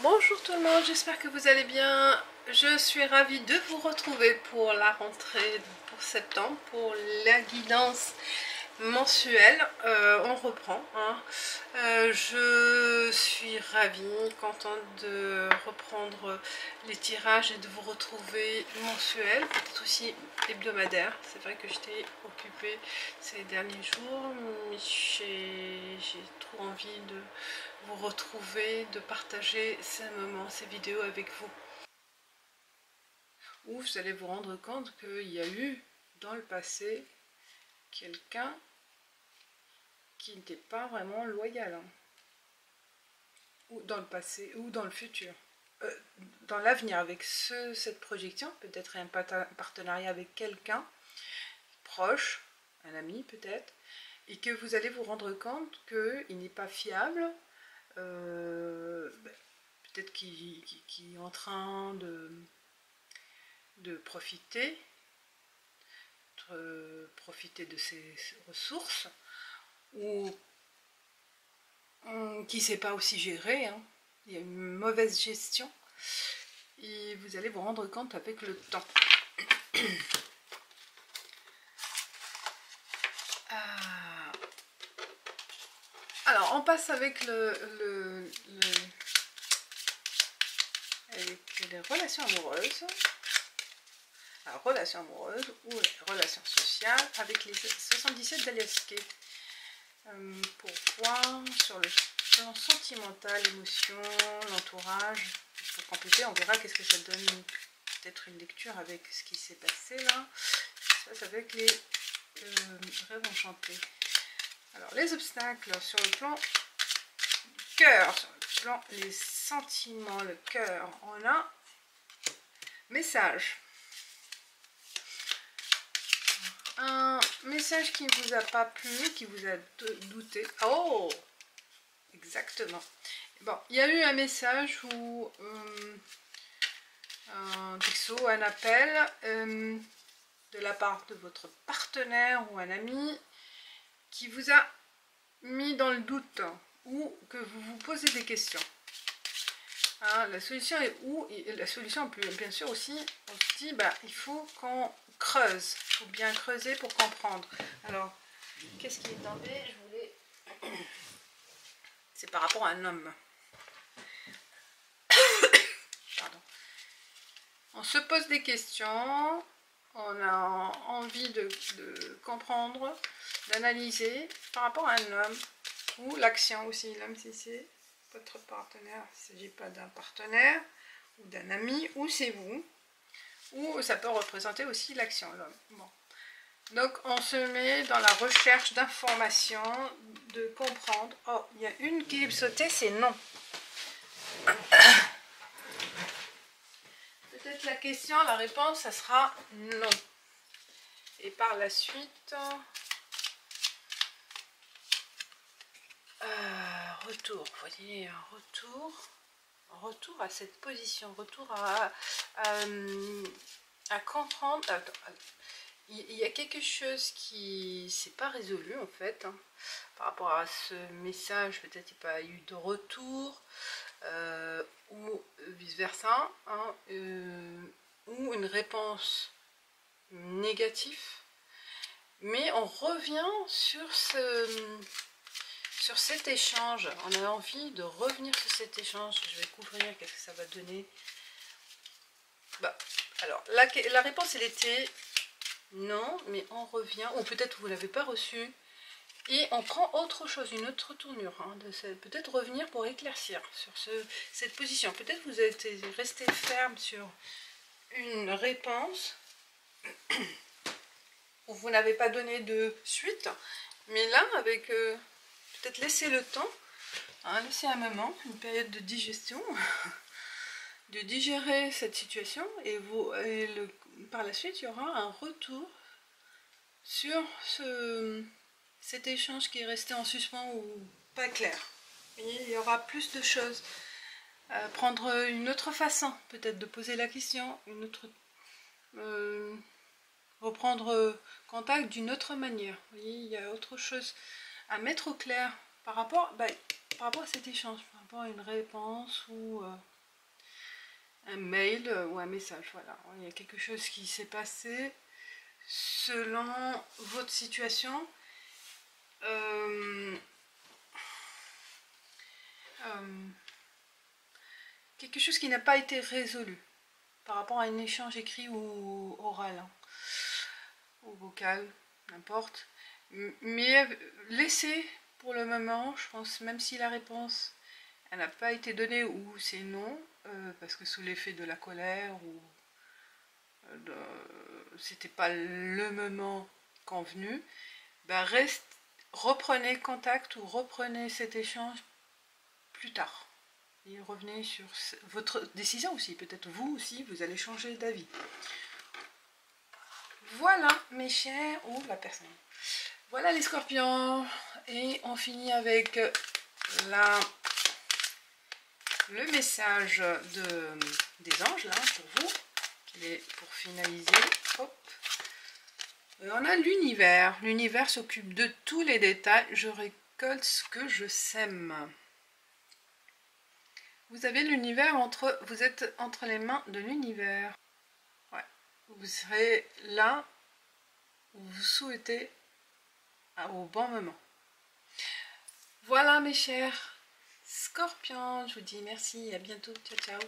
Bonjour tout le monde, j'espère que vous allez bien. Je suis ravie de vous retrouver pour la rentrée pour septembre, pour la guidance mensuelle. On reprend. Je suis ravie, contente de reprendre les tirages et de vous retrouver mensuel, peut-être aussi hebdomadaire. C'est vrai que j'étais occupée ces derniers jours, mais j'ai trop envie de vous retrouver, de partager ces moments, ces vidéos avec vous. Où vous allez vous rendre compte qu'il y a eu dans le passé quelqu'un qui n'était pas vraiment loyal. Ou dans le passé, ou dans le futur. Dans l'avenir, avec cette projection, peut-être un partenariat avec quelqu'un proche, un ami peut-être, et que vous allez vous rendre compte qu'il n'est pas fiable, peut-être qu'il est en train de profiter de ses ressources, ou qui ne sait pas aussi gérer, il y a une mauvaise gestion, et vous allez vous rendre compte avec le temps. Alors on passe avec avec les relations amoureuses. Alors, relations amoureuses ou les relations sociales avec les 77 d'Alias Kay. Pour voir sur le plan sentimental, l'émotion, l'entourage. Pour compléter, on verra qu'est-ce que ça donne, peut-être une lecture avec ce qui s'est passé là. Ce qui se passe avec les rêves enchantés. Alors, les obstacles sur le plan cœur, sur le plan les sentiments, le cœur, on a message. Un message qui ne vous a pas plu, qui vous a douté. Oh, exactement. Bon, il y a eu un message ou un texto, un appel de la part de votre partenaire ou un ami qui vous a mis dans le doute ou que vous vous posez des questions. La solution est où? Et la solution, bien sûr aussi, on se dit, il faut qu'on creuse. Il faut bien creuser pour comprendre. Alors, qu'est-ce qui est tombé? C'est par rapport à un homme. Pardon. On se pose des questions, on a envie de comprendre, d'analyser par rapport à un homme, ou l'action aussi, l'homme si c'est votre partenaire, il ne s'agit pas d'un partenaire, ou d'un ami, ou c'est vous, ou ça peut représenter aussi l'action, l'homme. Bon. Donc on se met dans la recherche d'informations, de comprendre. Oh, il y a une qui est sautée, c'est non. Peut-être la question, la réponse, ça sera non. Et par la suite, retour, vous voyez, un retour à cette position, retour à comprendre. Il y a quelque chose qui ne s'est pas résolu en fait, par rapport à ce message, peut-être il n'y a pas eu de retour, ou vice versa, ou une réponse négative, mais on revient sur cet échange. On a envie de revenir sur cet échange. Je vais couvrir qu'est-ce que ça va donner. Alors la réponse elle était non, mais on revient, ou peut-être vous ne l'avez pas reçu, et on prend autre chose, une autre tournure, peut-être revenir pour éclaircir sur cette position. Peut-être vous êtes resté ferme sur une réponse, ou vous n'avez pas donné de suite, mais là, avec peut-être laisser le temps, laisser un moment, une période de digestion, de digérer cette situation, et par la suite, il y aura un retour sur cet échange qui est resté en suspens ou pas clair. Et il y aura plus de choses. Prendre une autre façon, peut-être de poser la question, reprendre contact d'une autre manière. Vous voyez, il y a autre chose à mettre au clair par rapport à cet échange, par rapport à une réponse ou un mail ou un message. Voilà, il y a quelque chose qui s'est passé selon votre situation. Quelque chose qui n'a pas été résolu par rapport à un échange écrit ou oral, hein, ou vocal, n'importe. Mais laissez pour le moment, je pense, même si la réponse elle n'a pas été donnée ou c'est non, parce que sous l'effet de la colère ou c'était pas le moment convenu, ben reprenez contact ou reprenez cet échange plus tard. Et revenez sur votre décision aussi. Peut-être vous aussi, vous allez changer d'avis. Voilà, mes chers, ou la personne. Voilà les scorpions. Et on finit avec le message des anges, là, pour vous. Pour finaliser. Hop. Et on a l'univers. L'univers s'occupe de tous les détails. Je récolte ce que je sème. Vous avez l'univers vous êtes entre les mains de l'univers. Ouais. Vous serez là où vous souhaitez au bon moment. Voilà mes chers scorpions, je vous dis merci, à bientôt, ciao ciao.